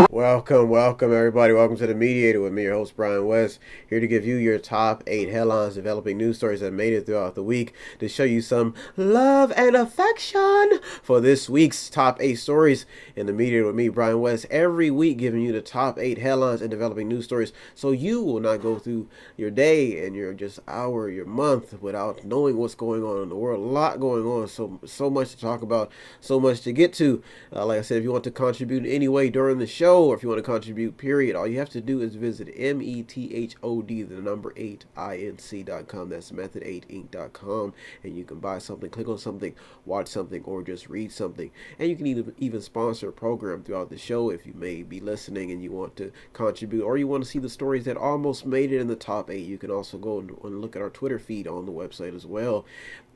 Welcome everybody. Welcome to The Mediator with me, your host Brian West, here to give you your top 8 headlines developing news stories that made it throughout the week to show you some love and affection for this week's top 8 stories in The Mediator with me, Brian West, every week giving you the top 8 headlines and developing news stories so you will not go through your day and your just hour, your month without knowing what's going on in the world. A lot going on, so much to talk about, so much to get to. Like I said, if you want to contribute in any way during the show, or if you want to contribute, period, all you have to do is visit METHOD, the number 8, INC.com. That's method8inc.com. And you can buy something, click on something, watch something, or just read something. And you can even sponsor a program throughout the show if you may be listening and you want to contribute, or you want to see the stories that almost made it in the top 8. You can also go and look at our Twitter feed on the website as well.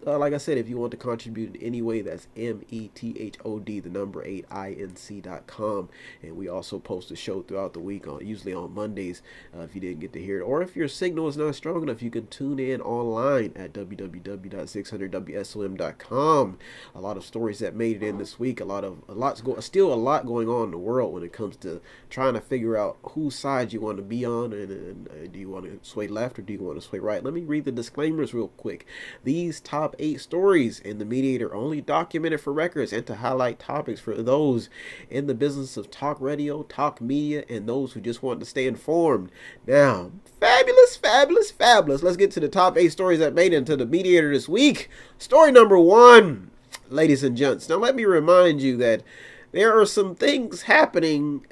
Like I said, if you want to contribute in any way, that's METHOD, the number 8, INC.com. And we also post a show throughout the week, usually on Mondays, if you didn't get to hear it. Or if your signal is not strong enough, you can tune in online at www.600wsom.com. A lot of stories that made it in this week. Still a lot going on in the world when it comes to trying to figure out whose side you want to be on, and do you want to sway left or do you want to sway right? Let me read the disclaimers real quick. These top 8 stories in The Mediator only documented for records and to highlight topics for those in the business of talk radio, talk media, and those who just want to stay informed. Now, fabulous. Let's get to the top 8 stories that made it into The Mediator this week. Story number 1, ladies and gents. Now, let me remind you that there are some things happening,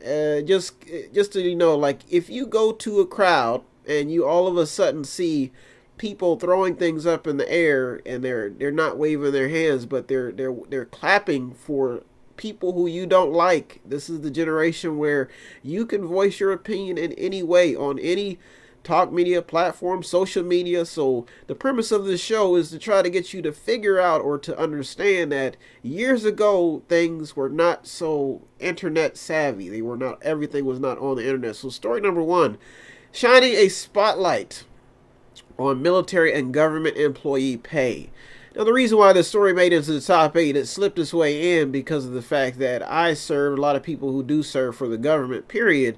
just to, like if you go to a crowd and you all of a sudden see people throwing things up in the air and they're not waving their hands, but they're clapping for people who you don't like. This is the generation where you can voice your opinion in any way on any talk media platform, social media. So the premise of this show is to try to get you to figure out or to understand that years ago things were not so internet savvy. Everything was not on the internet. So story number 1, shining a spotlight on military and government employee pay. Now, the reason why this story made it into the top 8, it slipped its way in because of the fact that I serve, a lot of people who do serve for the government, period,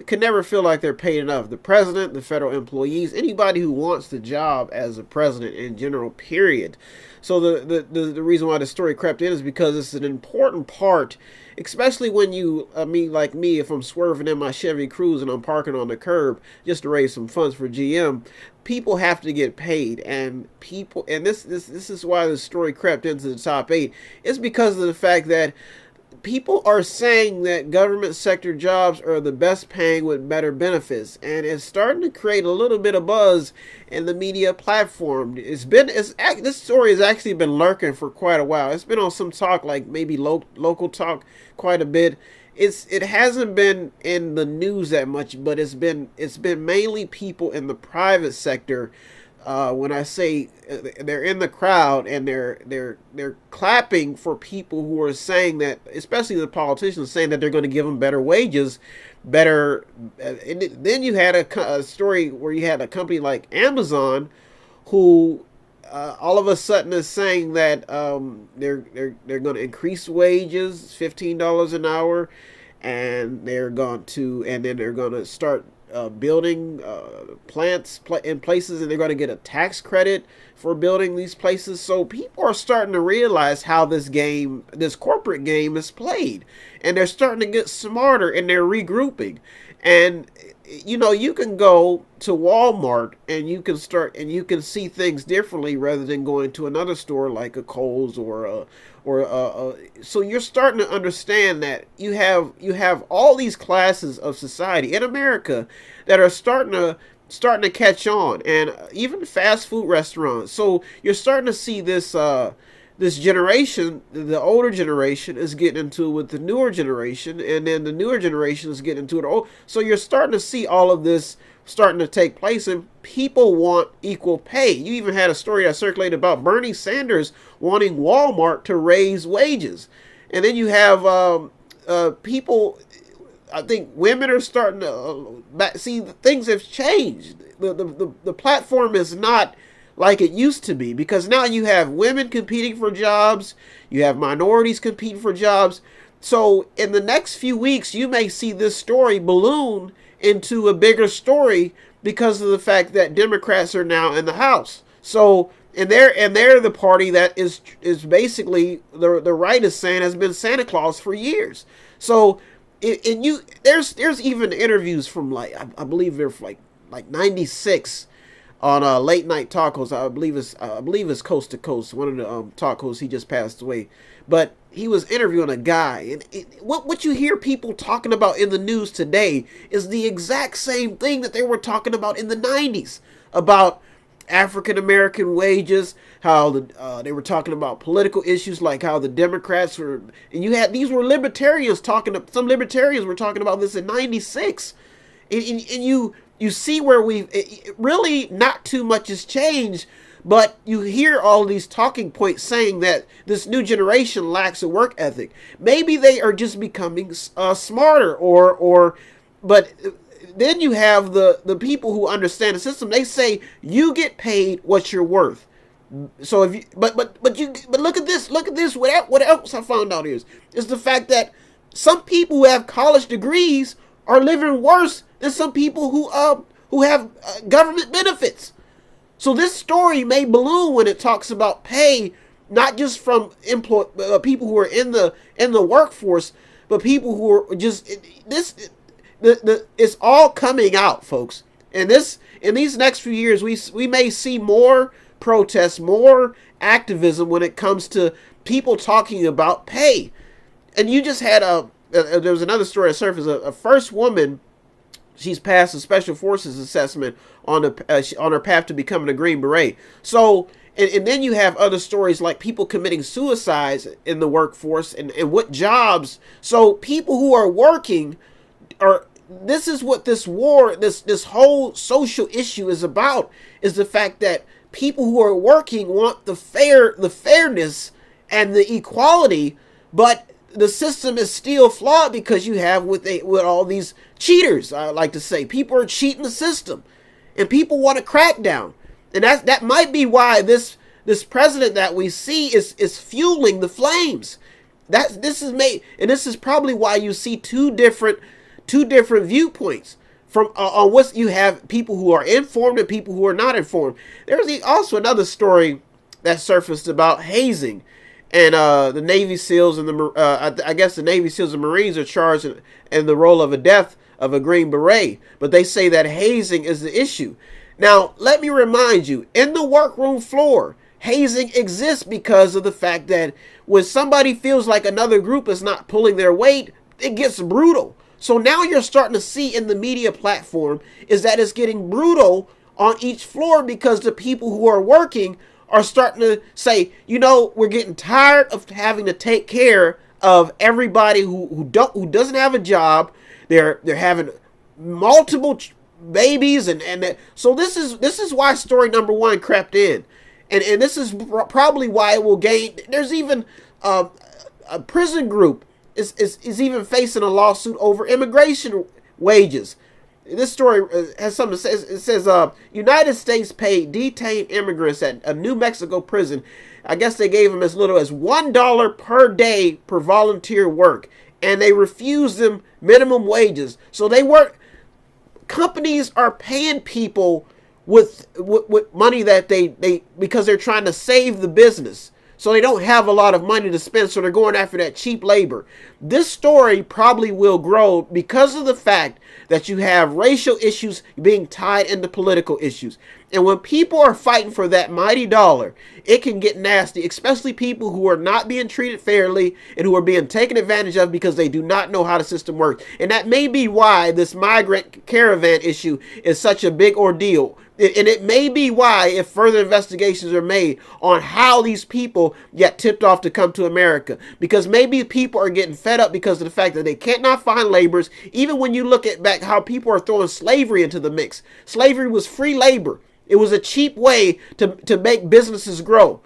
can never feel like they're paid enough. The president, the federal employees, anybody who wants the job as a president in general, period. So the reason why the story crept in is because it's an important part, especially when like me, if I'm swerving in my Chevy Cruze and I'm parking on the curb just to raise some funds for GM, people have to get paid, and this is why the story crept into the top 8. It's because of the fact that people are saying that government sector jobs are the best paying with better benefits, and it's starting to create a little bit of buzz in the media platform. This story has actually been lurking for quite a while. It's been on some talk, like maybe local talk, quite a bit. It hasn't been in the news that much, but it's been mainly people in the private sector. When I say they're in the crowd and they're clapping for people who are saying that, especially the politicians, saying that they're going to give them better wages, better. And then you had a story where you had a company like Amazon, who all of a sudden is saying that they're going to increase wages, $15 an hour, and they're going to start building plants in places, and they're going to get a tax credit for building these places. So people are starting to realize how this corporate game is played, and they're starting to get smarter, and they're regrouping. And you can go to Walmart and you can see things differently rather than going to another store like a Kohl's so you're starting to understand that you have all these classes of society in America that are starting to catch on, and even fast food restaurants. So you're starting to see this generation, the older generation, is getting into it with the newer generation, and then the newer generation is getting into it. So you're starting to see all of this starting to take place, and people want equal pay. You even had a story that circulated about Bernie Sanders wanting Walmart to raise wages. And then you have people, I think women are starting to see things have changed. The platform is not like it used to be, because now you have women competing for jobs, you have minorities competing for jobs. So in the next few weeks, you may see this story balloon into a bigger story because of the fact that Democrats are now in the House. So and they're the party that is basically the right is saying has been Santa Claus for years. So there's even interviews from like I believe they're like 96 on late night talk host. I believe it's Coast to Coast. One of the talk hosts, he just passed away, but he was interviewing a guy, and what you hear people talking about in the news today is the exact same thing that they were talking about in the 90s about African American wages, how they were talking about political issues like how the Democrats were, and these were libertarians talking. Some libertarians were talking about this in '96, and you see where really not too much has changed, but you hear all these talking points saying that this new generation lacks a work ethic. Maybe they are just becoming smarter, but then you have the people who understand the system. They say you get paid what you're worth. So if you, but look at this. What else I found out is the fact that some people who have college degrees are living worse than some people who have government benefits. So this story may balloon when it talks about pay, not just from people who are in the workforce, but people who are just it's all coming out, folks. And in these next few years, we may see more protests, more activism when it comes to people talking about pay. And you just had there was another story that surfaced. A first woman, she's passed a special forces assessment on her path to becoming a Green Beret. So, and then you have other stories like people committing suicides in the workforce and what jobs. So people who are working this is what this war, this whole social issue is about, is the fact that people who are working want the fairness and the equality, but the system is still flawed because you have with all these cheaters. I like to say people are cheating the system, and people want to crack down, and that might be why this president that we see is fueling the flames. This is probably why you see two different viewpoints from on what you have, people who are informed and people who are not informed. There's also another story that surfaced about hazing, and the Navy SEALs and I guess the Navy SEALs and Marines are charged in the role of a death of a Green Beret, but they say that hazing is the issue. Now, let me remind you, in the workroom floor, hazing exists because of the fact that when somebody feels like another group is not pulling their weight, it gets brutal. So now you're starting to see in the media platform is that it's getting brutal on each floor because the people who are working are starting to say, we're getting tired of having to take care of everybody who doesn't have a job. They're having multiple babies, and so this is why story number one crept in, and this is probably why it will gain. There's even a prison group is even facing a lawsuit over immigration wages. This story has something that says, it says United States paid detained immigrants at a New Mexico prison. I guess they gave them as little as $1 per day per volunteer work, and they refused them minimum wages. So companies are paying people with money that they because they're trying to save the business. So they don't have a lot of money to spend, so they're going after that cheap labor. This story probably will grow because of the fact that you have racial issues being tied into political issues. And when people are fighting for that mighty dollar, it can get nasty, especially people who are not being treated fairly and who are being taken advantage of because they do not know how the system works. And that may be why this migrant caravan issue is such a big ordeal. And it may be why, if further investigations are made on how these people get tipped off to come to America, because maybe people are getting fed up because of the fact that they cannot find laborers. Even when you look at back how people are throwing slavery into the mix, slavery was free labor. It was a cheap way to make businesses grow.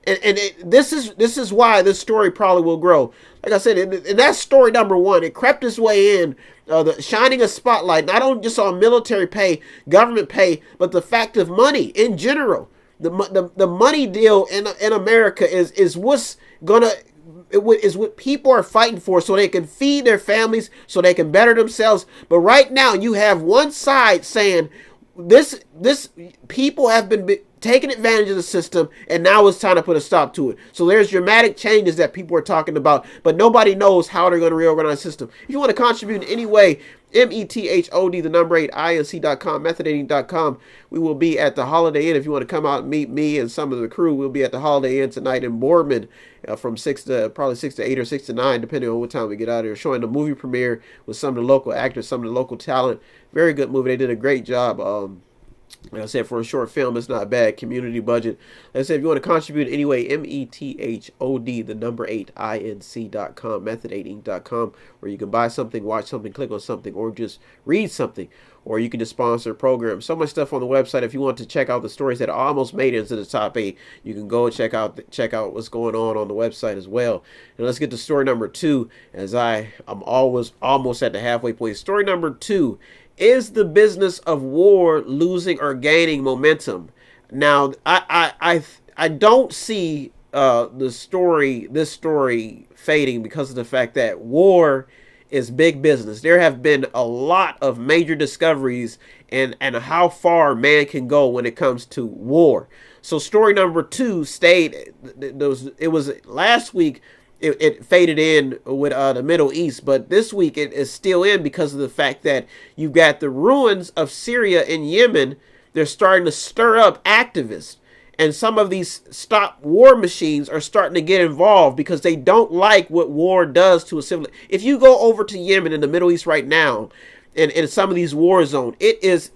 And this is why this story probably will grow. Like I said, and that's story number one. It crept its way in, shining a spotlight not only just on military pay, government pay, but the fact of money in general. The money deal in America is what's gonna is what people are fighting for, so they can feed their families, so they can better themselves. But right now, you have one side saying this people have been taking advantage of the system, and now it's time to put a stop to it. So there's dramatic changes that people are talking about, but nobody knows how they're going to reorganize the system. If you want to contribute in any way, METHOD, the number 8, INC.com, methodating.com. We will be at the Holiday Inn. If you want to come out and meet me and some of the crew, we'll be at the Holiday Inn tonight in Boardman from 6 to 8 or 6 to 9, depending on what time we get out of here. Showing the movie premiere with some of the local actors, some of the local talent. Very good movie. They did a great job. Like I said, for a short film, it's not bad. Community budget. Like I said, if you want to contribute anyway, METHOD, the number 8, INC.com, methodating.com, where you can buy something, watch something, click on something, or just read something, or you can just sponsor a program. So much stuff on the website. If you want to check out the stories that almost made it into the top 8, you can go and check out what's going on the website as well. And let's get to story number 2, as I'm almost at the halfway point. Story number 2. Is the business of war losing or gaining momentum? Now, I don't see this story fading because of the fact that war is big business. There have been a lot of major discoveries and how far man can go when it comes to war. So story number 2 stayed. It was last week. It faded in with the Middle East, but this week it is still in because of the fact that you've got the ruins of Syria and Yemen. They're starting to stir up activists, and some of these stop war machines are starting to get involved because they don't like what war does to a civilization. If you go over to Yemen in the Middle East right now, and in some of these war zones, it is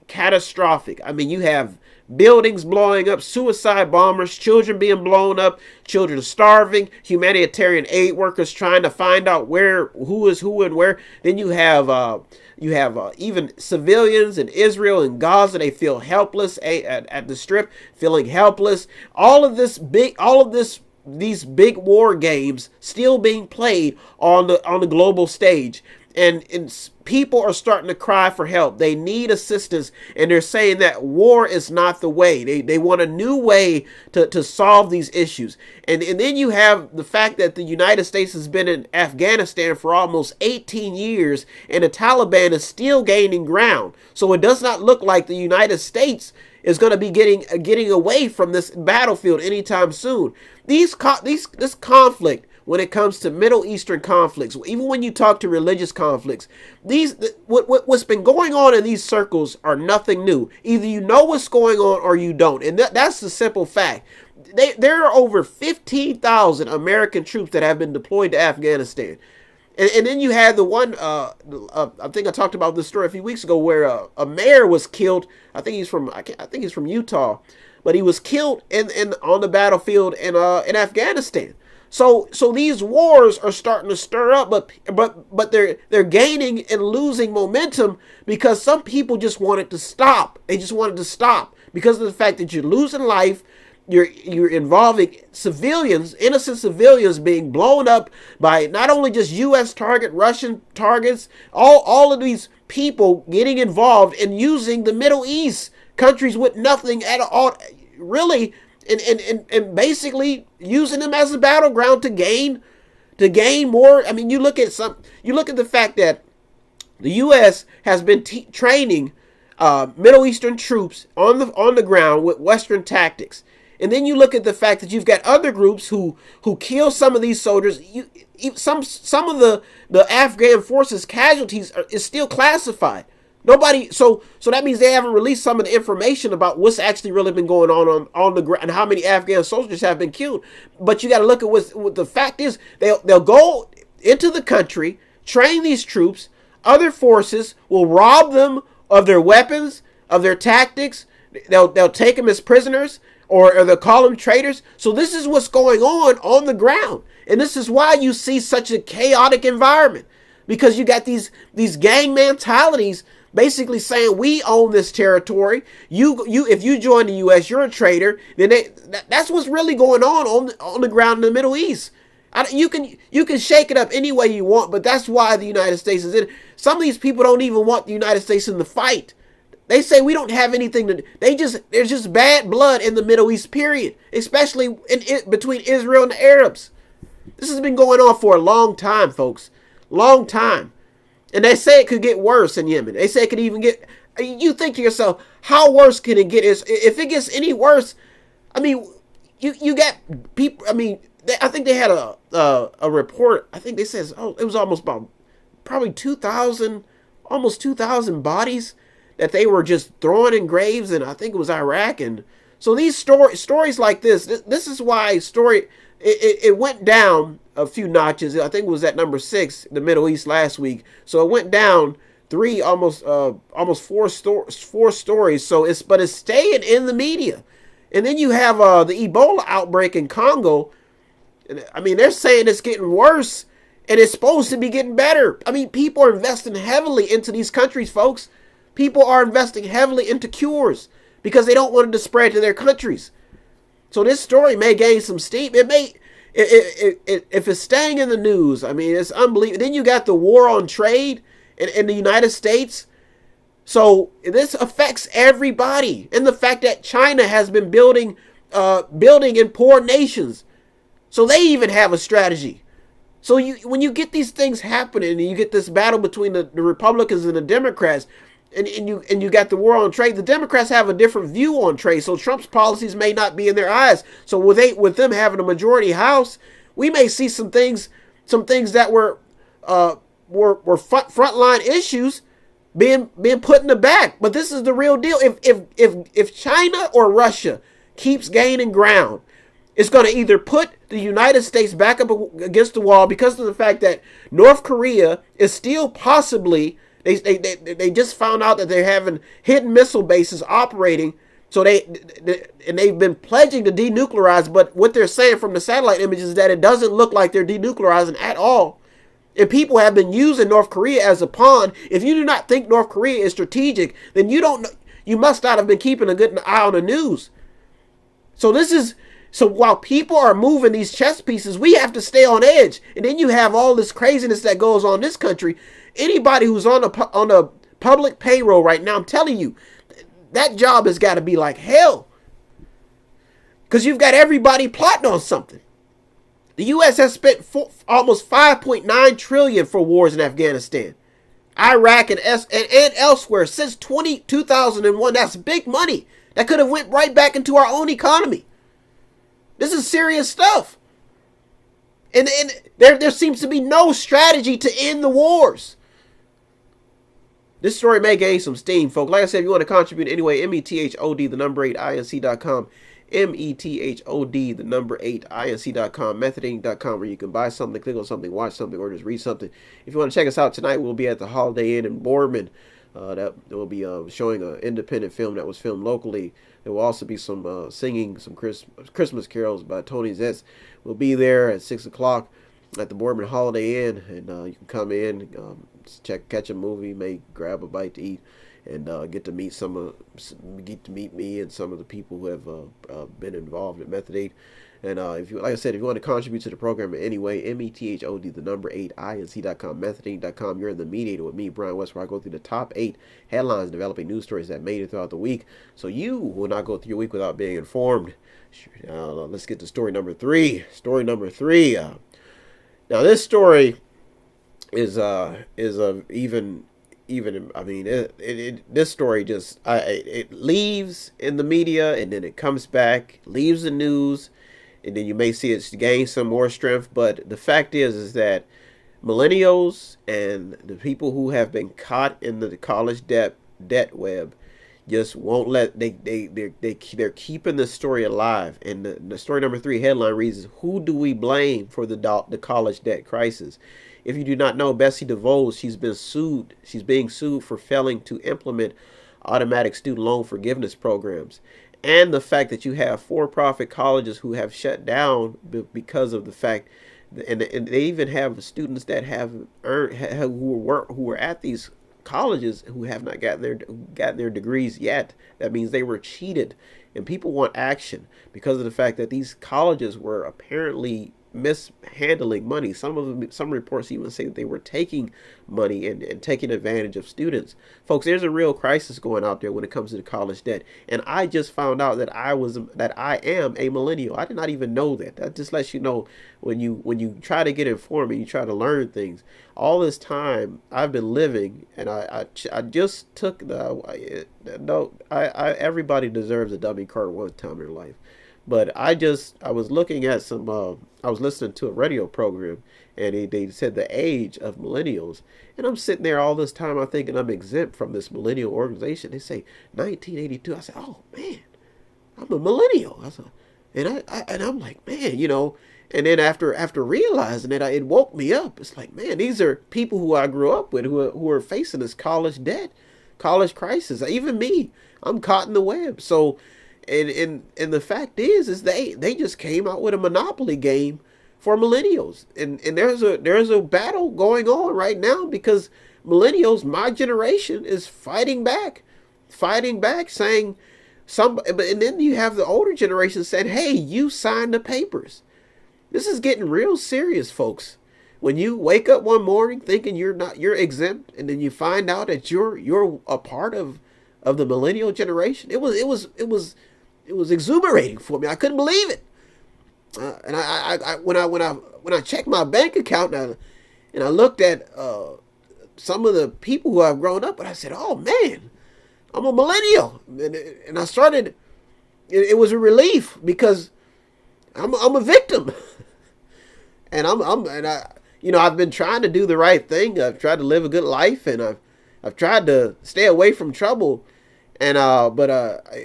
catastrophic. I mean, you have buildings blowing up, suicide bombers, children being blown up, children starving, humanitarian aid workers trying to find out who is who and where. Then you have even civilians in Israel and Gaza. They feel helpless at the Strip, feeling helpless. These big war games still being played on the global stage. And people are starting to cry for help. They need assistance, and they're saying that war is not the way. They want a new way to solve these issues. And then you have the fact that the United States has been in Afghanistan for almost 18 years, and the Taliban is still gaining ground. So it does not look like the United States is going to be getting away from this battlefield anytime soon. This conflict, when it comes to Middle Eastern conflicts, even when you talk to religious conflicts, what's been going on in these circles are nothing new. Either you know what's going on or you don't. And that's the simple fact. There are over 15,000 American troops that have been deployed to Afghanistan. And then you had the one, I think I talked about this story a few weeks ago, where a mayor was killed. I think he's from Utah, but he was killed on the battlefield in Afghanistan. So these wars are starting to stir up, but they're gaining and losing momentum because some people just want it to stop. They just want it to stop because of the fact that you're losing life. You're involving civilians, innocent civilians being blown up by not only just U.S. target, Russian targets, all of these people getting involved and using the Middle East, countries with nothing at all, really, and basically using them as a battleground to gain more. I mean, you look at the fact that the U.S. has been training Middle Eastern troops on the ground with Western tactics. And then you look at the fact that you've got other groups who kill some of these soldiers. Some of the Afghan forces casualties is still classified. Nobody. So that means they haven't released some of the information about what's actually really been going on the ground and how many Afghan soldiers have been killed. But you got to look at what the fact is. They'll go into the country, train these troops. Other forces will rob them of their weapons, of their tactics. They'll take them as prisoners. Or they'll call them traitors. So this is what's going on the ground. And this is why you see such a chaotic environment. Because you got these gang mentalities basically saying, we own this territory. If you join the U.S., you're a traitor. Then that's what's really going on the ground in the Middle East. You can shake it up any way you want, but that's why the United States is in it. Some of these people don't even want the United States in the fight. They say we don't have anything to. There's just bad blood in the Middle East. Period. Especially between Israel and the Arabs. This has been going on for a long time, folks. Long time. And they say it could get worse in Yemen. They say it could even get. You think to yourself, how worse can it get? If it gets any worse, I mean, you got people. I mean, I think they had a report. I think they says, it was almost about probably 2,000, almost 2,000 bodies that they were just throwing in graves, and I think it was Iraq. And so these stories like this is why it went down a few notches. I think it was at number 6 in the Middle East last week. So it went down almost four stories. So it's staying in the media. And then you have the Ebola outbreak in Congo. I mean, they're saying it's getting worse, and it's supposed to be getting better. I mean, people are investing heavily into these countries, folks. People are investing heavily into cures because they don't want it to spread to their countries. So this story may gain some steam. It may, if it's staying in the news, I mean, it's unbelievable. Then you got the war on trade in the United States. So this affects everybody. And the fact that China has been building in poor nations. So they even have a strategy. So when you get these things happening, and you get this battle between the Republicans and the Democrats, and you got the war on trade, the Democrats have a different view on trade. So Trump's policies may not be in their eyes. So with them having a majority house, we may see some things that were frontline issues being put in the back. But this is the real deal. If China or Russia keeps gaining ground, it's going to either put the United States back up against the wall because of the fact that North Korea is still possibly, they just found out that they're having hidden missile bases operating. So they've been pledging to denuclearize, but what they're saying from the satellite images is that it doesn't look like they're denuclearizing at all. And people have been using North Korea as a pawn. If you do not think North Korea is strategic, then you must not have been keeping a good eye on the news. So while people are moving these chess pieces, we have to stay on edge. And then you have all this craziness that goes on in this country. Anybody who's on a public payroll right now, I'm telling you, that job has got to be like hell. Because you've got everybody plotting on something. The U.S. has spent almost $5.9 trillion for wars in Afghanistan, Iraq, and elsewhere since 2001. That's big money. That could have went right back into our own economy. This is serious stuff. And there seems to be no strategy to end the wars. This story may gain some steam, folks. Like I said, if you want to contribute anyway, METHOD, the number 8, INC.com. METHOD, the number 8, INC.com, Methading.com, where you can buy something, click on something, watch something, or just read something. If you want to check us out tonight, we'll be at the Holiday Inn in Boardman. That will be showing an independent film that was filmed locally. There will also be some singing, some Christmas carols by Tony Zetz. We'll be there at 6 o'clock at the Boardman Holiday Inn, and you can come in, catch a movie, may grab a bite to eat, and get to meet me and some of the people who have been involved at Method 8. And if you want to contribute to the program in any way, METHOD, the number 8, INC.com, Methading.com. You're in the Mediator with me, Brian West, where I go through the top 8 headlines, developing news stories that made it throughout the week, so you will not go through your week without being informed. Let's get to story number 3. Story number 3. Now this story is even. I mean, this story just it leaves in the media, and then it comes back, leaves the news, and then you may see it gain some more strength. But the fact is that millennials and the people who have been caught in the college debt web just won't let they're keeping the story alive. And the story number 3 headline reads: Who do we blame for the college debt crisis? If you do not know, Bessie DeVos, she's being sued for failing to implement automatic student loan forgiveness programs. And the fact that you have for-profit colleges who have shut down because of the fact, and they even have students that have who were at these colleges who have not gotten their degrees yet. That means they were cheated, and people want action because of the fact that these colleges were apparently mishandling money. Some reports even say that they were taking money and taking advantage of students. Folks, there's a real crisis going out there when it comes to the college debt. And I just found out that I am a millennial. I did not even know that. That just lets you know, when you try to get informed and you try to learn things. All this time I've been living, and I just took the no. Everybody deserves a dummy card one time in their life. But I was looking at I was listening to a radio program, and they said the age of millennials. And I'm sitting there all this time, I'm thinking I'm exempt from this millennial organization. They say 1982. I said, oh man, I'm a millennial. And I'm like, man, and then after realizing it, it woke me up. It's like, man, these are people who I grew up with who are facing this college debt, college crisis. Even me, I'm caught in the web. So, and the fact is they just came out with a monopoly game for millennials, and there's a battle going on right now because millennials, my generation, is fighting back, saying and then you have the older generation saying, hey, you signed the papers. This is getting real serious, folks. When you wake up one morning thinking you're exempt, and then you find out that you're a part of the millennial generation, it was exuberating for me. I couldn't believe it. And when I checked my bank account and I looked at some of the people who I've grown up with, I said, "Oh man, I'm a millennial," and I started. It was a relief because I'm a victim, and I've been trying to do the right thing. I've tried to live a good life, and I've tried to stay away from trouble. And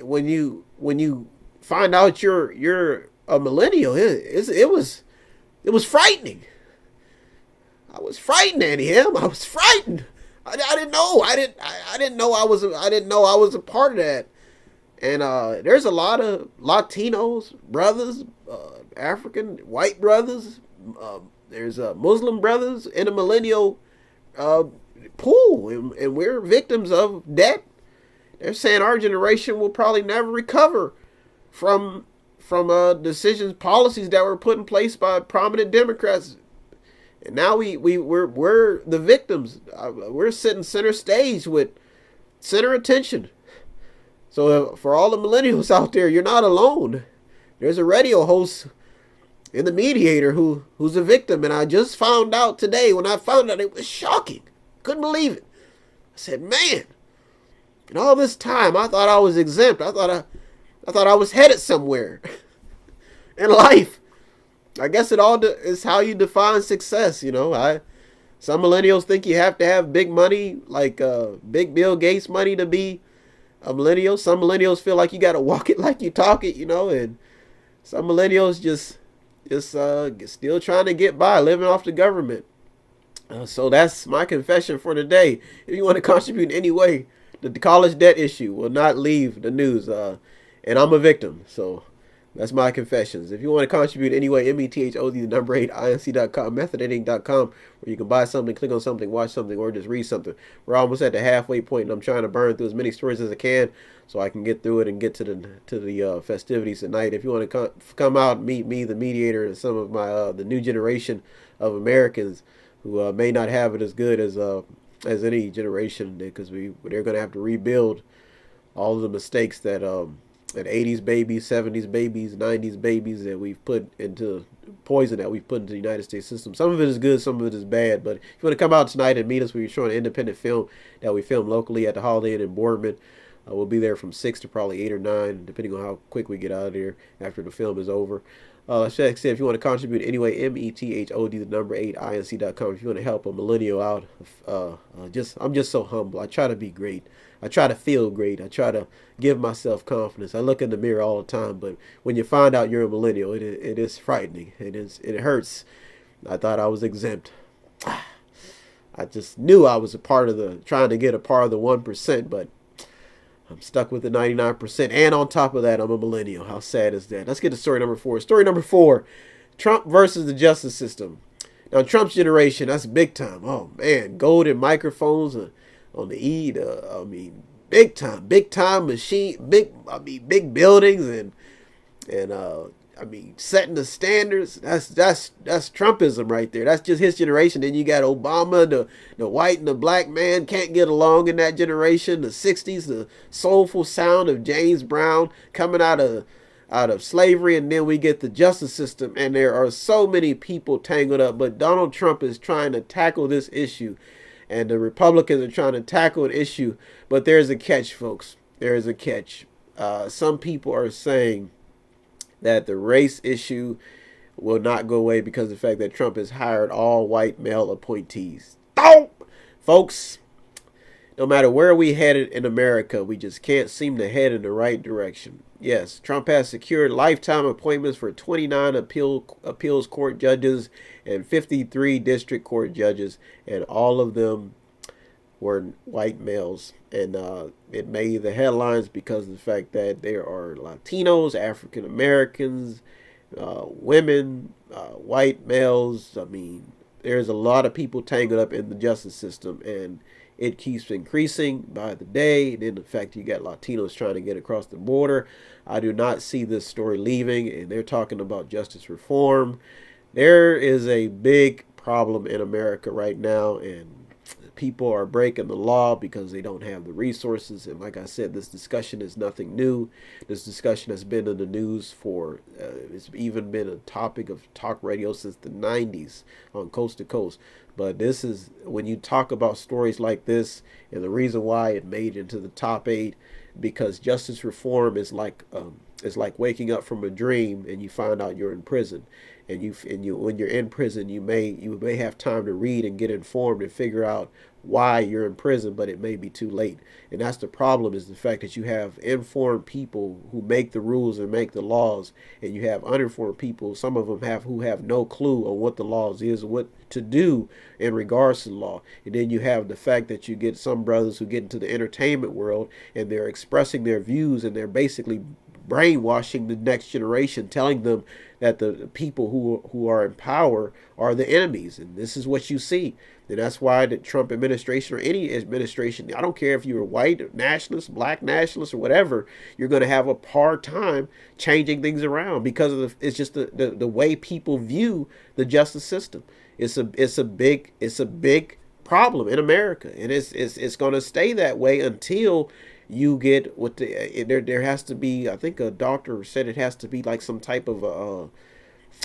when you find out you're a millennial, it was frightening. I was frightened, Annie M. I was frightened. I didn't know. I didn't know I was a part of that. And there's a lot of Latinos brothers, African white brothers. There's Muslim brothers in a millennial pool, and we're victims of debt. They're saying our generation will probably never recover from decisions, policies that were put in place by prominent Democrats, and now we're the victims. We're sitting center stage with center attention. So for all the millennials out there, you're not alone. There's a radio host in The Mediator who's a victim, and I just found out today. When I found out, it was shocking. Couldn't believe it. I said, man. And all this time, I thought I was exempt. I thought I was headed somewhere in life. I guess it all is how you define success. Some millennials think you have to have big money, like big Bill Gates money, to be a millennial. Some millennials feel like you got to walk it like you talk it, and some millennials just still trying to get by, living off the government. So that's my confession for today. If you want to contribute in any way, the college debt issue will not leave the news, and I'm a victim. So that's my confessions. If you want to contribute anyway, METHOD, the number 8, INC.com, methodating.com, where you can buy something, click on something, watch something, or just read something. We're almost at the halfway point, and I'm trying to burn through as many stories as I can so I can get through it and get to the festivities tonight. If you want to come out and meet me, the mediator, and some of my the new generation of Americans who may not have it as good as any generation, because they're going to have to rebuild all of the mistakes that 80s babies, 70s babies, 90s babies that we've put into poison that we've put into the United States system. Some of it is good, some of it is bad. But if you want to come out tonight and meet us, we're showing an independent film that we filmed locally at the Holiday Inn in Boardman. We'll be there from 6 to probably 8 or 9, depending on how quick we get out of there after the film is over. Like I said, if you want to contribute anyway, METHOD, the number 8, INC.com. If you want to help a millennial out, I'm just so humble. I try to be great. I try to feel great. I try to give myself confidence. I look in the mirror all the time, but when you find out you're a millennial, it is frightening. It hurts. I thought I was exempt. I just knew I was trying to get a part of the 1%, but I'm stuck with the 99%. And on top of that, I'm a millennial. How sad is that? Let's get to story number 4. Story number 4, Trump versus the justice system. Now, Trump's generation, that's big time. Oh, man, golden microphones on the E. big time machine, big buildings and I mean, setting the standards. That's Trumpism right there. That's just his generation. Then you got Obama, the white and the black man can't get along in that generation. The '60s, the soulful sound of James Brown coming out of slavery, and then we get the justice system, and there are so many people tangled up. But Donald Trump is trying to tackle this issue, and the Republicans are trying to tackle an issue. But there's a catch, folks. There is a catch. Some people are saying that the race issue will not go away because of the fact that Trump has hired all white male appointees. Folks, no matter where we headed in America, we just can't seem to head in the right direction. Yes, Trump has secured lifetime appointments for 29 appeals court judges and 53 district court judges, and all of them were white males. And it made the headlines because of the fact that there are Latinos, African Americans, women, white males. I mean, there's a lot of people tangled up in the justice system, and it keeps increasing by the day. And then the fact you got Latinos trying to get across the border. I do not see this story leaving, and they're talking about justice reform. There is a big problem in America right now, and people are breaking the law because they don't have the resources. And like I said, this discussion is nothing new. This discussion has been in the news for, it's even been a topic of talk radio since the 90s on Coast to Coast. But this is, when you talk about stories like this, and the reason why it made into the top 8, because justice reform is like waking up from a dream and you find out you're in prison. And you when you're in prison, you may have time to read and get informed and figure out why you're in prison, but it may be too late. And that's the problem, is the fact that you have informed people who make the rules and make the laws, and you have uninformed people, some of them who have no clue on what the laws is, what to do in regards to the law. And then you have the fact that you get some brothers who get into the entertainment world and they're expressing their views, and they're basically brainwashing the next generation, telling them that the people who are in power are the enemies. And this is what you see. And that's why the Trump administration, or any administration, I don't care if you're white nationalist, black nationalist, or whatever, you're going to have a hard time changing things around, because of it's just the way people view the justice system. It's a big problem in America, and it's going to stay that way until you get what there has to be. I think a doctor said it has to be like some type of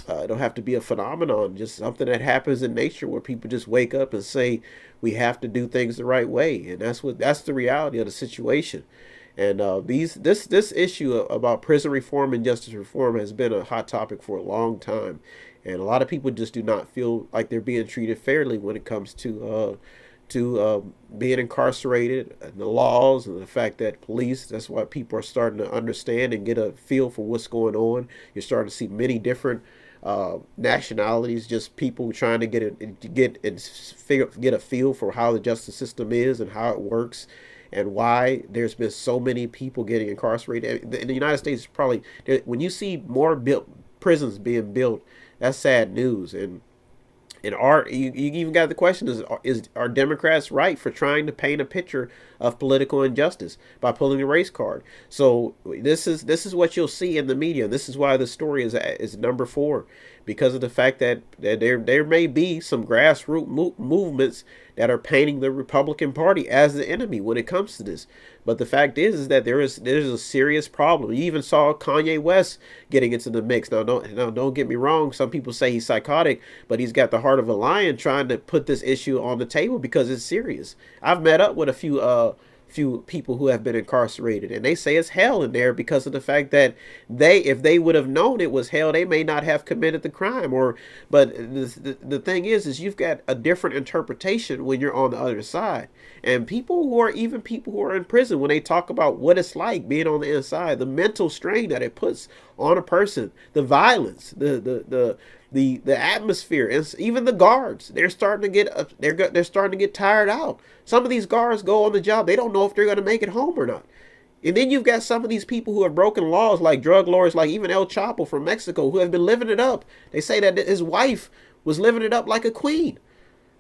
it don't have to be a phenomenon, just something that happens in nature where people just wake up and say we have to do things the right way. And that's the reality of the situation. And this issue about prison reform and justice reform has been a hot topic for a long time, and a lot of people just do not feel like they're being treated fairly when it comes to being incarcerated, and the laws, and the fact that police, that's why people are starting to understand and get a feel for what's going on. You're starting to see many different nationalities, just people trying to get a feel for how the justice system is and how it works, and why there's been so many people getting incarcerated. In the United States, probably, when you see more prisons being built, that's sad news. And you even got the question, are Democrats right for trying to paint a picture of political injustice by pulling the race card? So this is what you'll see in the media. This is why the story is number 4, because of the fact that there may be some grassroots movements that are painting the Republican Party as the enemy when it comes to this. But the fact is that there's a serious problem. You even saw Kanye West getting into the mix. Now don't get me wrong. Some people say he's psychotic, but he's got the heart of a lion, trying to put this issue on the table because it's serious. I've met up with a few people who have been incarcerated, and they say it's hell in there because of the fact that if they would have known it was hell, they may not have committed the crime. But the thing is you've got a different interpretation when you're on the other side. And people who are in prison, when they talk about what it's like being on the inside, the mental strain that it puts on a person, the violence, the atmosphere, and even the guards, they're starting to get tired out. Some of these guards go on the job, they don't know if they're going to make it home or not. And then you've got some of these people who have broken laws, like drug lords, like even El Chapo from Mexico, who have been living it up. They say that his wife was living it up like a queen.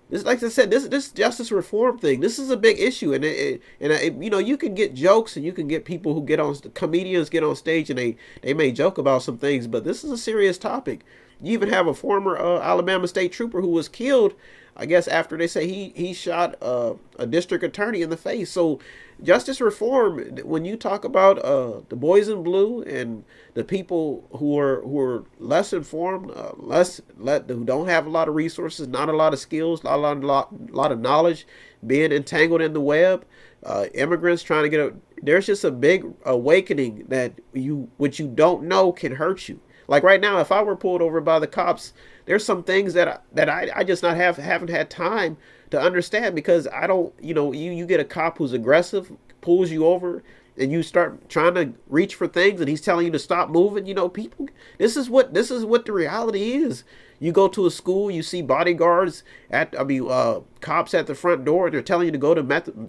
This, like I said, this justice reform thing. This is a big issue, and you know, you can get jokes, and you can get people who get on, comedians get on stage, and they may joke about some things, but this is a serious topic. You even have a former Alabama state trooper who was killed, I guess, after they say he shot a district attorney in the face. So justice reform, when you talk about the boys in blue and the people who are less informed, who don't have a lot of resources, not a lot of skills, lot of knowledge, being entangled in the web, immigrants trying to there's just a big awakening that what you don't know can hurt you. Like right now, if I were pulled over by the cops, there's some things that I just haven't had time to understand, because I don't, you know, you get a cop who's aggressive, pulls you over, and you start trying to reach for things, and he's telling you to stop moving. You know, people, this is what the reality is. You go to a school, you see bodyguards cops at the front door, and they're telling you to go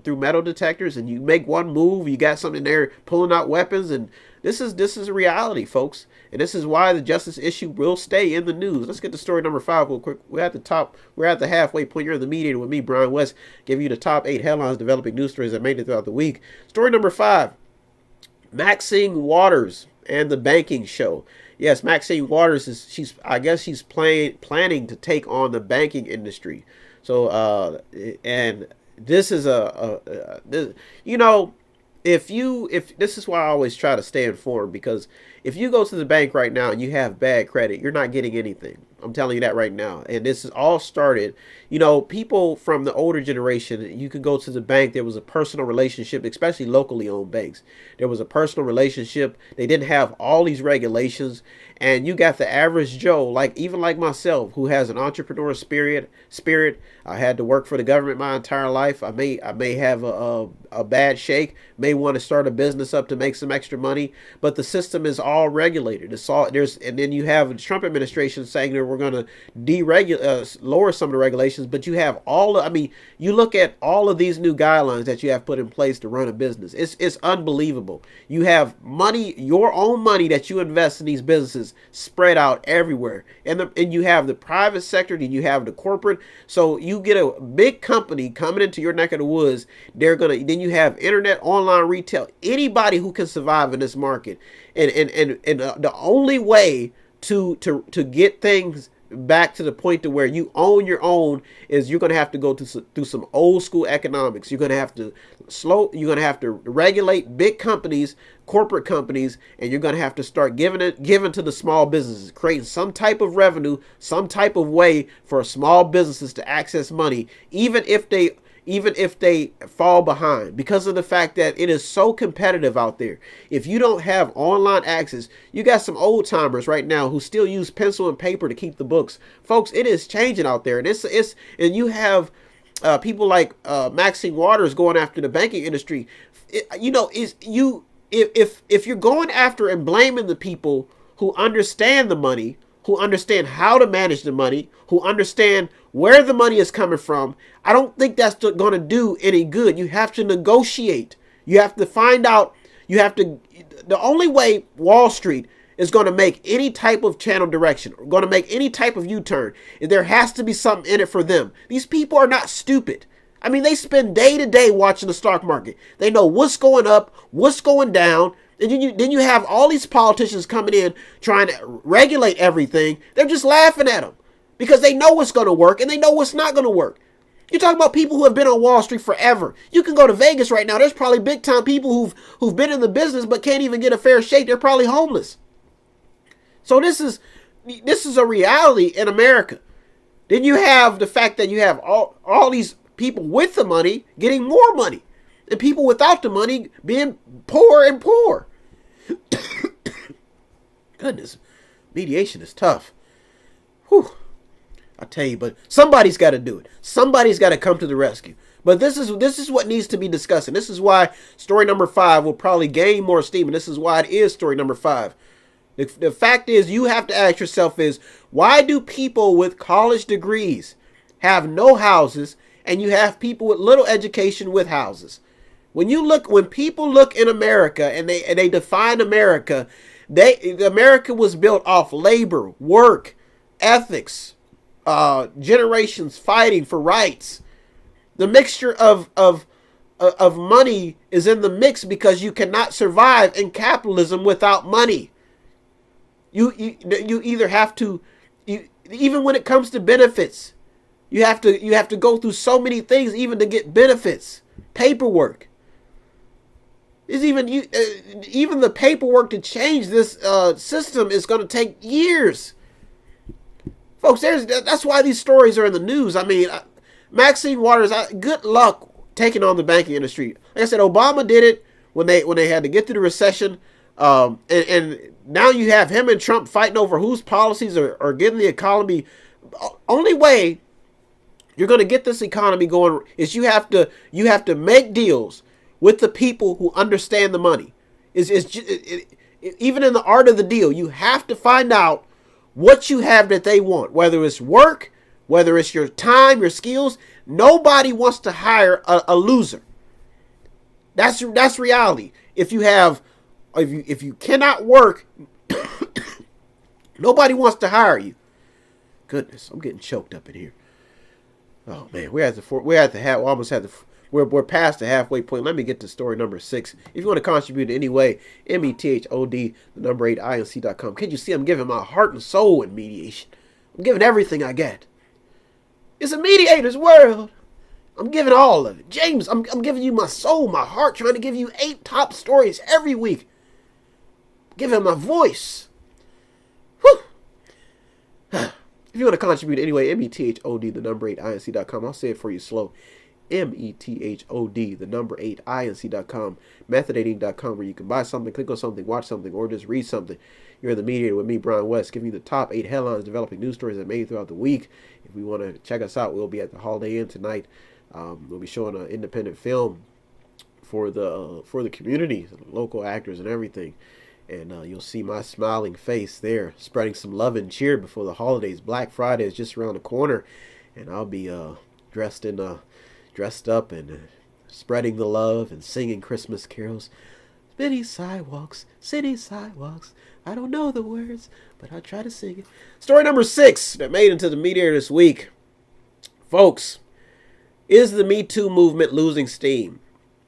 through metal detectors, and you make one move, you got something there pulling out weapons, and this is a reality, folks. And this is why the justice issue will stay in the news. Let's get to story number 5 real quick. We're at the halfway point. You're in the mediator with me, Brian West, giving you the top 8 headlines developing news stories that made it throughout the week. Story number 5, Maxine Waters and the banking show. Yes, Maxine Waters she's planning to take on the banking industry. So and this is you know, if this is why I always try to stay informed, because if you go to the bank right now and you have bad credit, you're not getting anything. I'm telling you that right now. And this is all started, you know, people from the older generation, you could go to the bank. There was a personal relationship, especially locally owned banks. There was a personal relationship. They didn't have all these regulations. And you got the average Joe, even like myself, who has an entrepreneur spirit. I had to work for the government my entire life. I may have a bad shake, may want to start a business up to make some extra money, but the system is all regulated. And then you have the Trump administration saying that we're going to lower some of the regulations, but you have you look at all of these new guidelines that you have put in place to run a business. It's unbelievable. You have money, your own money that you invest in these businesses spread out everywhere, and you have the private sector, then you have the corporate. So you get a big company coming into your neck of the woods. Then you have internet, online retail, anybody who can survive in this market, and the only way to get things back to the point to where you own your own is you're going to have to go through some old school economics. You're going to have to regulate big companies, corporate companies, and you're going to have to start giving to the small businesses, creating some type of revenue, some type of way for small businesses to access money, even if they fall behind, because of the fact that it is so competitive out there. If you don't have online access, you got some old timers right now who still use pencil and paper to keep the books. Folks, it is changing out there, and and you have people like Maxine Waters going after the banking industry. If you're going after and blaming the people who understand the money, who understand how to manage the money, who understand where the money is coming from, I don't think that's going to do any good. You have to negotiate. You have to find out. The only way Wall Street is going to make any type of channel direction, or going to make any type of U-turn, is there has to be something in it for them. These people are not stupid. I mean, they spend day to day watching the stock market. They know what's going up, what's going down. And then you have all these politicians coming in trying to regulate everything. They're just laughing at them because they know what's going to work and they know what's not going to work. You're talking about people who have been on Wall Street forever. You can go to Vegas right now. There's probably big time people who've been in the business but can't even get a fair shake. They're probably homeless. So this is a reality in America. Then you have the fact that you have all these people with the money getting more money, and people without the money being poor and poor. Goodness, mediation is tough. Whew. I tell you, but somebody's got to do it. Somebody's got to come to the rescue. But this is what needs to be discussed. And this is why story number 5 will probably gain more steam. And this is why it is story number 5. The fact is, you have to ask yourself is, why do people with college degrees have no houses, and you have people with little education with houses? When people look in America and they define America, America was built off labor, work, ethics, generations fighting for rights. The mixture of money is in the mix because you cannot survive in capitalism without money. You either have to, even when it comes to benefits, you have to go through so many things even to get benefits, paperwork. Is even the paperwork to change this system is going to take years, folks. That's why these stories are in the news. I mean, Maxine Waters, good luck taking on the banking industry. Like I said, Obama did it when they had to get through the recession, and now you have him and Trump fighting over whose policies are getting the economy. Only way you're going to get this economy going is you have to make deals with the people who understand the money. Even in the art of the deal, you have to find out what you have that they want, whether it's work, whether it's your time, your skills. Nobody wants to hire a loser. That's reality. If you cannot work, nobody wants to hire you. Goodness, I'm getting choked up in here. Oh man, we're past the halfway point. Let me get to story number 6. If you want to contribute in any way, METHOD, the number 8, INC.com. Can't you see I'm giving my heart and soul in mediation? I'm giving everything I get. It's a mediator's world. I'm giving all of it. James, I'm giving you my soul, my heart, trying to give you 8 top stories every week. Giving my voice. Whew. If you want to contribute anyway, METHOD, the number 8, INC.com. I'll say it for you slow. METHOD, the number 8, INC.com. Methodating.com, where you can buy something, click on something, watch something, or just read something. You're the mediator with me, Brian West, giving you the top 8 headlines developing news stories that made throughout the week. If we want to check us out, we'll be at the Holiday Inn tonight. We'll be showing an independent film for the community, the local actors and everything. And you'll see my smiling face there, spreading some love and cheer before the holidays. Black Friday is just around the corner, and I'll be dressed up and spreading the love and singing Christmas carols. City sidewalks, I don't know the words, but I try to sing it. Story number 6 that made into the mediator this week. Folks, is the Me Too movement losing steam?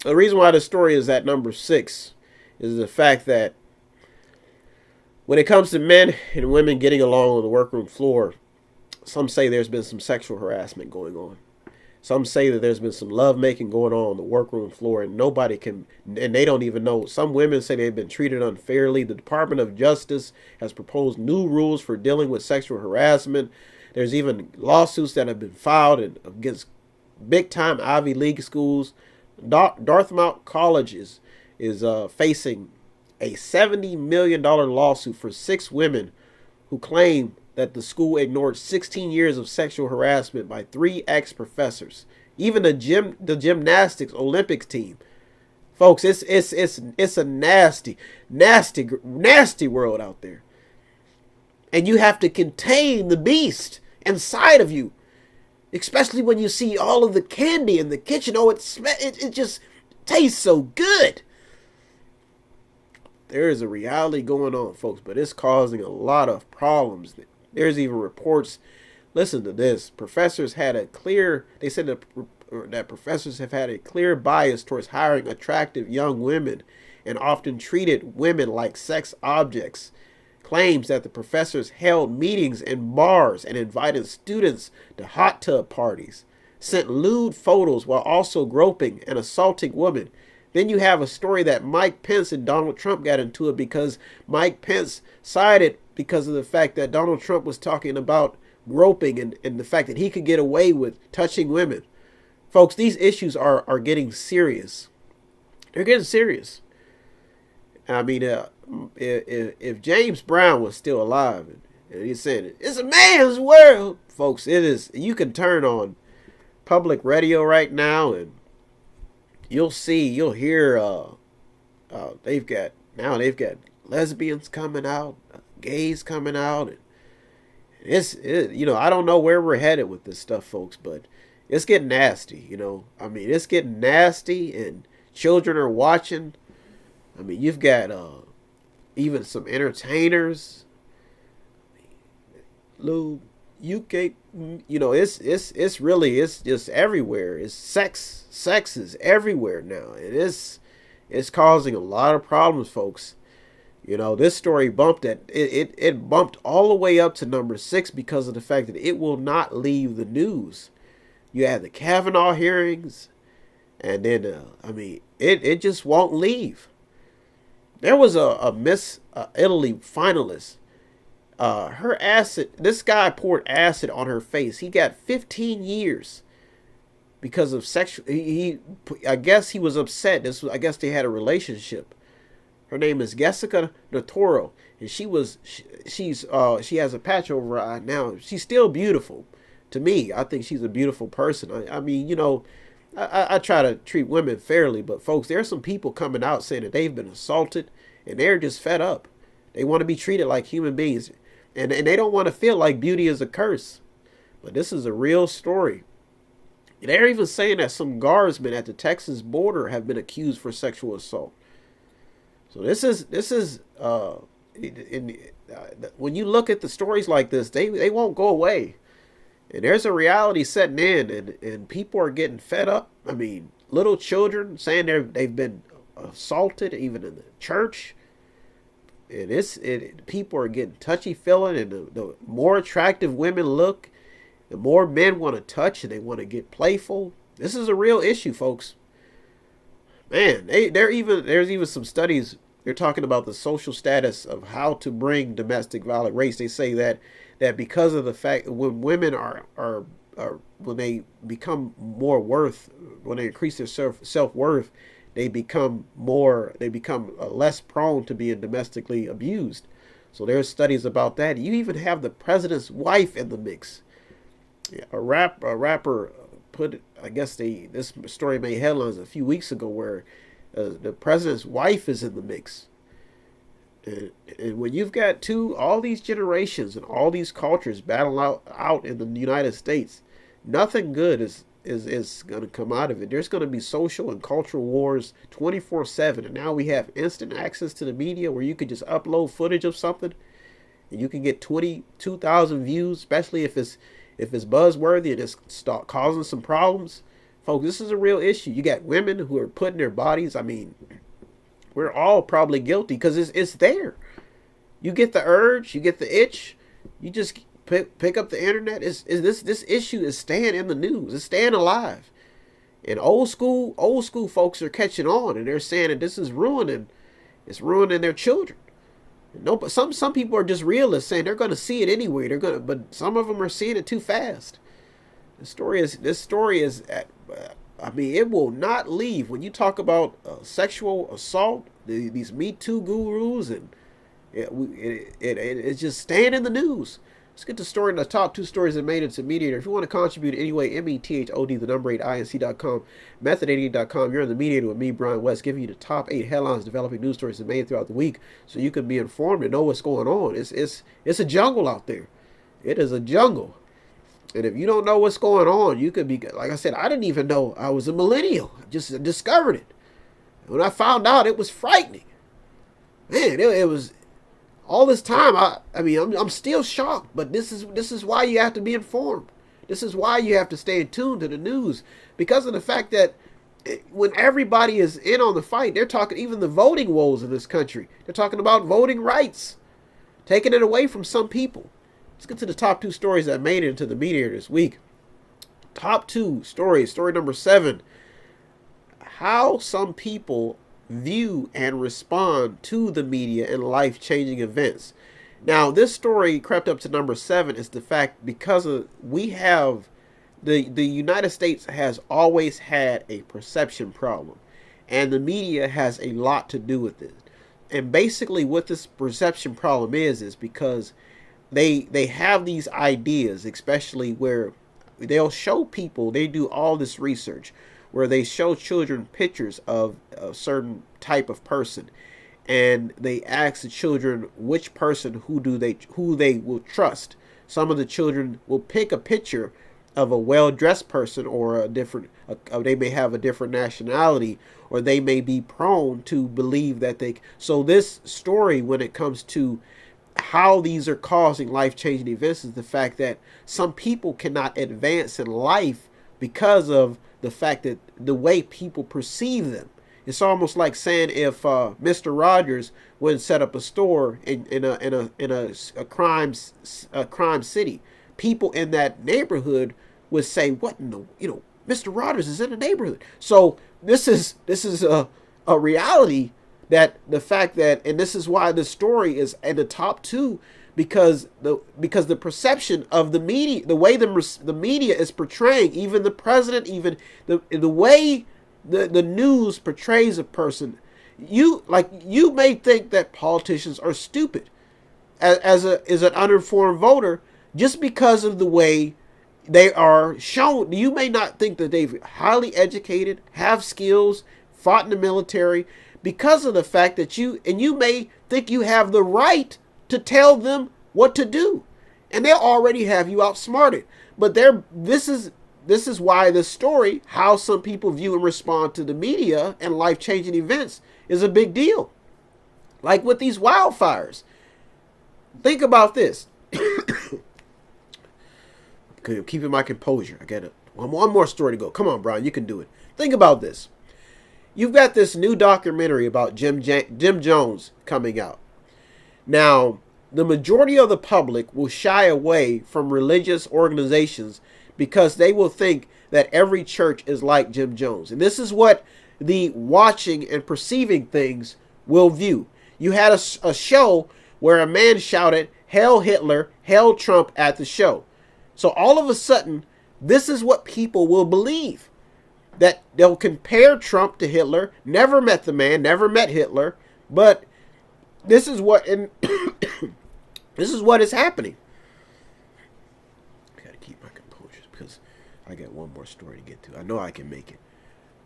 The reason why the story is at number 6 is the fact that when it comes to men and women getting along on the workroom floor, some say there's been some sexual harassment going on. Some say that there's been some lovemaking going on the workroom floor, and nobody can, and they don't even know. Some women say they've been treated unfairly. The Department of Justice has proposed new rules for dealing with sexual harassment. There's even lawsuits that have been filed against big-time Ivy League schools. Dartmouth College is facing a $70 million lawsuit for 6 women who claim that the school ignored 16 years of sexual harassment by 3 ex-professors. Even the gymnastics Olympics team. Folks, it's a nasty world out there. And you have to contain the beast inside of you. Especially when you see all of the candy in the kitchen. Oh, it just tastes so good. There is a reality going on, folks, but it's causing a lot of problems. There's even reports, listen to this, they said that professors have had a clear bias towards hiring attractive young women and often treated women like sex objects. Claims that the professors held meetings in bars and invited students to hot tub parties, sent lewd photos while also groping and assaulting women. Then you have a story that Mike Pence and Donald Trump got into it because Mike Pence sided because of the fact that Donald Trump was talking about groping and the fact that he could get away with touching women. Folks, these issues are getting serious. They're getting serious. I mean, if James Brown was still alive and he's saying it's a man's world, folks, it is. You can turn on public radio right now and you'll hear they've got lesbians coming out, gays coming out, and I don't know where we're headed with this stuff, folks, but it's getting nasty. It's getting nasty, and children are watching. I mean, you've got even some entertainers. Lou, you can, it's really, it's just everywhere. It's sex is everywhere now. It's causing a lot of problems, folks. This story bumped it bumped all the way up to number 6 because of the fact that it will not leave the news. You had the Kavanaugh hearings, and then it just won't leave. There was a Miss Italy finalist. Her acid. This guy poured acid on her face. He got 15 years because of sexual. I guess he was upset. I guess they had a relationship. Her name is Jessica Natoro, and she has a patch over her eye now. She's still beautiful. To me, I think she's a beautiful person. I mean, I try to treat women fairly, but folks, there are some people coming out saying that they've been assaulted, and they're just fed up. They want to be treated like human beings, and they don't want to feel like beauty is a curse. But this is a real story. They're even saying that some guardsmen at the Texas border have been accused for sexual assault. So this is when you look at the stories like this, they won't go away. And there's a reality setting in, and people are getting fed up. I mean, little children saying they've been assaulted, even in the church. And people are getting touchy feeling, and the more attractive women look, the more men want to touch, and they want to get playful. This is a real issue, folks. Man, there's even some studies. They're talking about the social status of how to bring domestic violent rates. They say that because of the fact that when women are when they become more worth, when they increase their self-worth, they become less prone to being domestically abused. So there's studies about that. You even have the president's wife in the mix. A rapper put, I guess this story made headlines a few weeks ago where the president's wife is in the mix. And when you've got all these generations and all these cultures battling out in the United States, nothing good is going to come out of it. There's going to be social and cultural wars 24/7. And now we have instant access to the media where you can just upload footage of something and you can get 22,000 views, especially if it's buzzworthy and it's causing some problems. Folks, this is a real issue. You got women who are putting their bodies, I mean, we're all probably guilty because it's there. You get the urge, you get the itch, you just pick up the internet. This issue is staying in the news. It's staying alive. And old school folks are catching on, and they're saying that this is ruining their children. No, but some people are just realists, saying they're going to see it anyway. But some of them are seeing it too fast. This story is. I mean, it will not leave. When you talk about sexual assault, these Me Too gurus, and it's just staying in the news. Let's get the top 2 stories that made it to Mediator. If you want to contribute anyway, METHOD, the number 8, INC.com, method88.com. You're in the Mediator with me, Brian West, giving you the top 8 headlines developing news stories that made it throughout the week so you can be informed and know what's going on. It's a jungle out there. It is a jungle. And if you don't know what's going on, you could be, like I said, I didn't even know I was a millennial. I just discovered it. When I found out, it was frightening. Man, it was all this time. I'm still shocked, but this is why you have to be informed. This is why you have to stay in tune to the news, because of the fact that when everybody is in on the fight, they're talking even the voting woes in this country. They're talking about voting rights, taking it away from some people. Let's get to the top 2 stories that made it into the Mediator this week. Top 2 stories. Story number 7. How some people view and respond to the media and life-changing events. Now, this story crept up to number 7 is the fact because we have the United States has always had a perception problem, and the media has a lot to do with it. And basically what this perception problem is because they have these ideas, especially where they'll show people, they do all this research where they show children pictures of a certain type of person, and they ask the children which person who they will trust. Some of the children will pick a picture of a well-dressed person or they may have a different nationality, or they may be prone to believe that so this story, when it comes to how these are causing life-changing events is the fact that some people cannot advance in life because of the fact that the way people perceive them. It's almost like saying if Mr. Rogers went and set up a store in a crime city, people in that neighborhood would say, "What in the Mr. Rogers is in the neighborhood." So this is a reality, that the fact that, and this is why the story is in the top two, because the perception of the media, the way the media is portraying, even the president, even the way the news portrays a person, you may think that politicians are stupid as an uninformed voter just because of the way they are shown. You may not think that they've highly educated, have skills, fought in the military, because of the fact that you may think you have the right to tell them what to do, and they'll already have you outsmarted. But this is why the story, how some people view and respond to the media and life-changing events, is a big deal. Like with these wildfires. Think about this. Keeping my composure. I got one more story to go. Come on, Brian, you can do it. Think about this. You've got this new documentary about Jim Jones coming out. Now, the majority of the public will shy away from religious organizations because they will think that every church is like Jim Jones. And this is what the watching and perceiving things will view. You had a show where a man shouted, "Hail Hitler, Hail Trump" at the show. So all of a sudden, this is what people will believe. That they'll compare Trump to Hitler. Never met the man, never met Hitler. But this is what this is what is happening. I gotta keep my composure because I got one more story to get to. I know I can make it,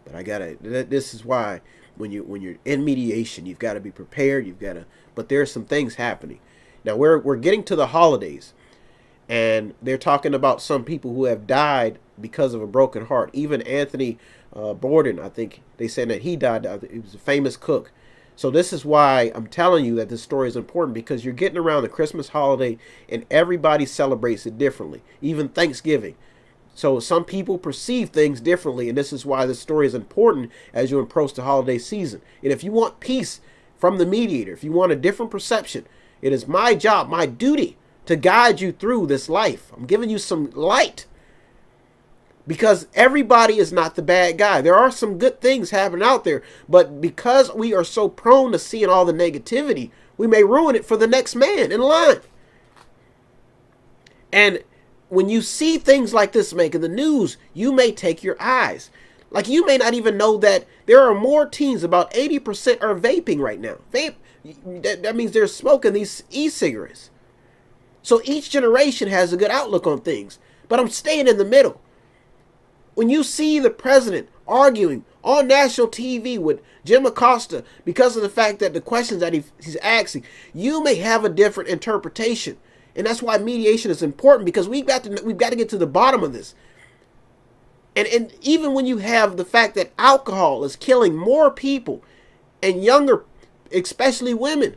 but I gotta. This is why when you're in mediation, you've got to be prepared. But there are some things happening. Now we're getting to the holidays, and they're talking about some people who have died because of a broken heart. Even Anthony Bourdain, I think they said that he died. He was a famous cook. So this is why I'm telling you that this story is important, because you're getting around the Christmas holiday and everybody celebrates it differently, even Thanksgiving. So some people perceive things differently, and this is why this story is important as you approach the holiday season. And if you want peace from the mediator, if you want a different perception, it is my job, my duty to guide you through this life. I'm giving you some light, because everybody is not the bad guy. There are some good things happening out there, but because we are so prone to seeing all the negativity, we may ruin it for the next man in line. And when you see things like this making the news, you may take your eyes. Like, you may not even know that there are more teens, about 80% are vaping right now. That means they're smoking these e-cigarettes. So each generation has a good outlook on things, but I'm staying in the middle. When you see the president arguing on national TV with Jim Acosta because of the fact that the questions that he's asking, you may have a different interpretation. And that's why mediation is important, because we've got to get to the bottom of this. And even when you have the fact that alcohol is killing more people, and younger, especially women,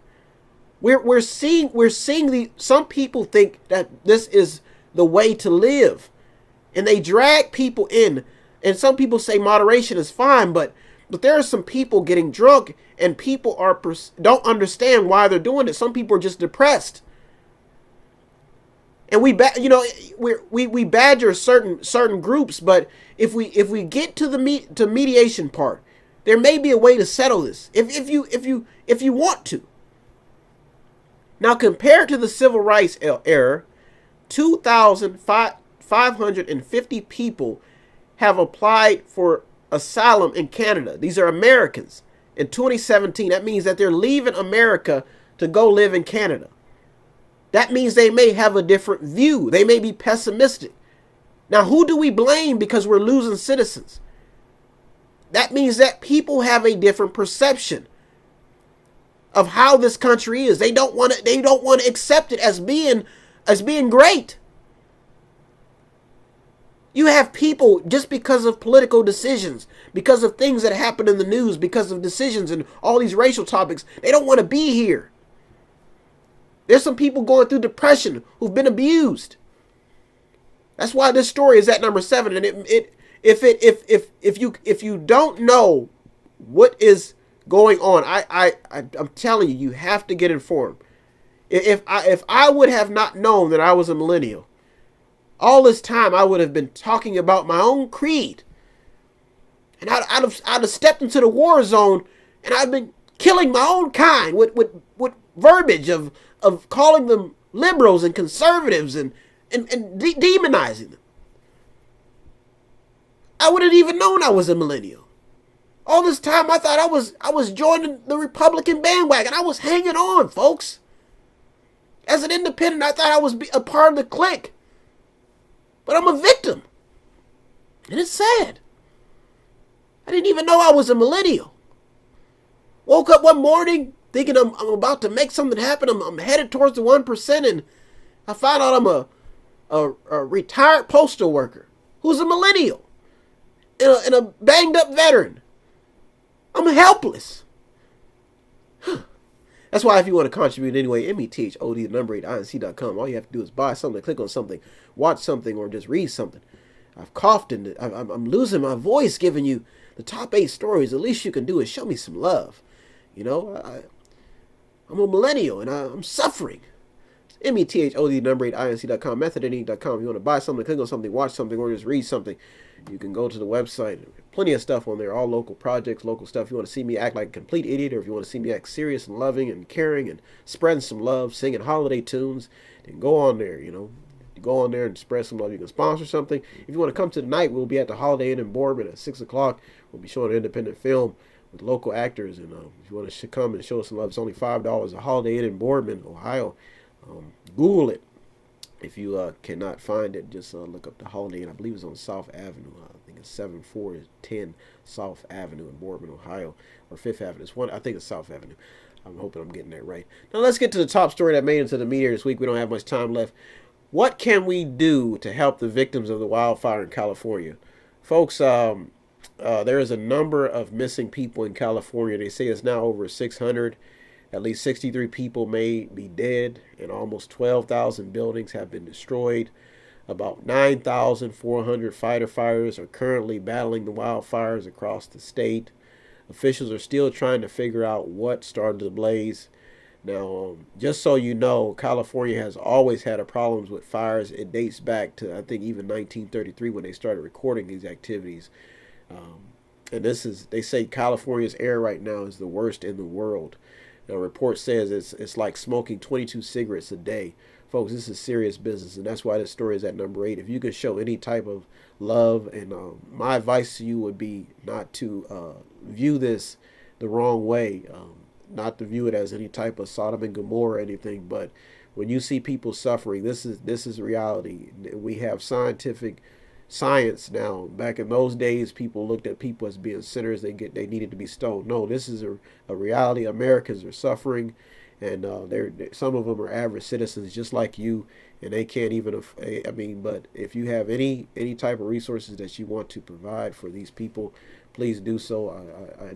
we're seeing some people think that this is the way to live. And they drag people in. And some people say moderation is fine, but there are some people getting drunk, and people don't understand why they're doing it. Some people are just depressed. And we badger certain groups, but if we get to the mediation part, there may be a way to settle this if you want to. Now, compared to the civil rights era, 2,550 people have applied for asylum in Canada. These are Americans. In 2017, that means that they're leaving America to go live in Canada. That means they may have a different view. They may be pessimistic. Now, who do we blame because we're losing citizens? That means that people have a different perception of how this country is. They don't want to accept it as being great. You have people, just because of political decisions, because of things that happen in the news, because of decisions and all these racial topics, they don't want to be here. There's some people going through depression who've been abused. That's why this story is at number 7. And if you don't know what is going on, I'm telling you, you have to get informed. If I would have not known that I was a millennial, all this time I would have been talking about my own creed, and I'd have stepped into the war zone, and I've been killing my own kind with verbiage of calling them liberals and conservatives and demonizing them. I wouldn't even known I was a millennial. All this time I thought I was joining the Republican bandwagon. I was hanging on, folks. As an independent, I thought I was a part of the clique. But I'm a victim. And it's sad. I didn't even know I was a millennial. Woke up one morning thinking I'm about to make something happen. I'm headed towards the 1%, and I find out I'm a retired postal worker who's a millennial and a banged up veteran. I'm helpless. That's why if you want to contribute anyway, METHOD, number 8, INC.com. All you have to do is buy something, click on something, watch something, or just read something. I've coughed and I'm losing my voice giving you the top 8 stories. The least you can do is show me some love. You know, I'm a millennial and I'm suffering. METHOD, number 8, INC.com, methodinc.com. If you want to buy something, click on something, watch something, or just read something, you can go to the website. Plenty of stuff on there, all local projects, local stuff. If you want to see me act like a complete idiot, or if you want to see me act serious and loving and caring and spreading some love, singing holiday tunes, then go on there, you know. Go on there and spread some love. You can sponsor something. If you want to come to the night, we'll be at the Holiday Inn in Boardman at 6 o'clock. We'll be showing an independent film with local actors. And if you want to come and show us some love, it's only $5. A Holiday Inn in Boardman, Ohio. Google it. If you cannot find it, just look up the Holiday Inn. I believe it's on South Avenue. I think it's 7410 South Avenue in Boardman, Ohio, or 5th Avenue. It's one. I think it's South Avenue. I'm hoping I'm getting that right. Now let's get to the top story that made it into the media this week. We don't have much time left. What can we do to help the victims of the wildfire in California? Folks, there is a number of missing people in California. They say it's now over 600. At least 63 people may be dead, and almost 12,000 buildings have been destroyed. About 9,400 fighter fires are currently battling the wildfires across the state. Officials are still trying to figure out what started the blaze. Now, just so you know, California has always had a problems with fires. It dates back to, I think, even 1933 when they started recording these activities. And they say California's air right now is the worst in the world. Now, a report says it's like smoking 22 cigarettes a day. Folks, this is serious business, and that's why this story is at number 8. If you can show any type of love, and my advice to you would be not to view this the wrong way. Not to view it as any type of Sodom and Gomorrah or anything, but when you see people suffering, this is reality. We have science now. Back in those days, people looked at people as being sinners. They needed to be stoned. No, this is a reality. Americans are suffering, and some of them are average citizens just like you, and they can't even. But if you have any type of resources that you want to provide for these people, please do so.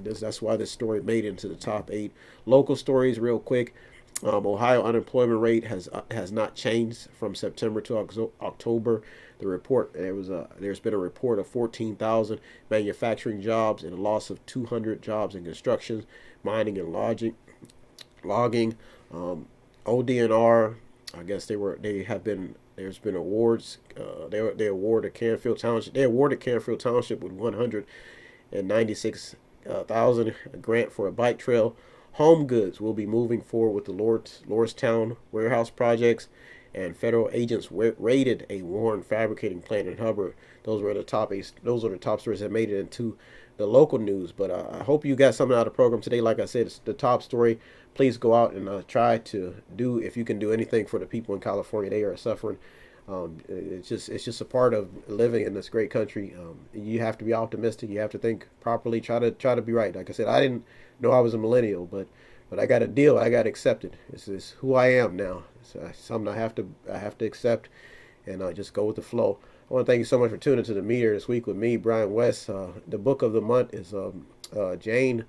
That's why this story made it into the top 8. Local stories, real quick. Ohio unemployment rate has not changed from September to October. The report there's been a report of 14,000 manufacturing jobs and a loss of 200 jobs in construction, mining, and logging. ODNR, I guess there's been awards. They awarded Canfield Township with 196,000 a grant for a bike trail. Home Goods will be moving forward with the Lordstown warehouse projects, and federal agents raided a Warren fabricating plant in Hubbard. Those are the top stories that made it into the local news. But I hope you got something out of the program today. Like I said, it's the top story. Please go out and try to do, if you can do anything for the people in California. They are suffering. It's just a part of living in this great country. You have to be optimistic. You have to think properly. Try to be right. Like I said, I didn't know I was a millennial, but I got a deal. I got accepted. This is who I am now. It's something I have to accept, and just go with the flow. I want to thank you so much for tuning to the meter this week with me, Brian West. The book of the month is Jane.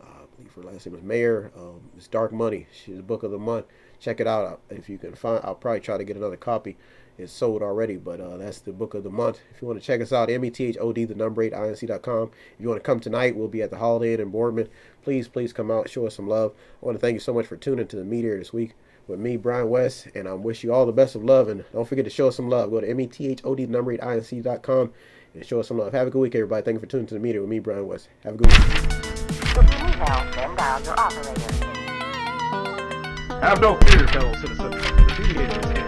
I believe her last name is Mayer. It's Dark Money. She's the book of the month. check it out. If you can find, I'll probably try to get another copy. It's sold already, but that's the book of the month. If you want to check us out, METHOD, the number 8, INC.com. If you want to come tonight, we'll be at the Holiday Inn in Boardman. Please come out, show us some love. I want to thank you so much for tuning to the Meteor this week with me, Brian West, and I wish you all the best of love. And don't forget to show us some love. Go to METHOD, the number 8, INC.com, and show us some love. Have a good week, everybody. Thank you for tuning to the Meteor with me, Brian West. Have a good week. If you need help, then dial your operator. Have no fear, fellow citizens. The Meteor is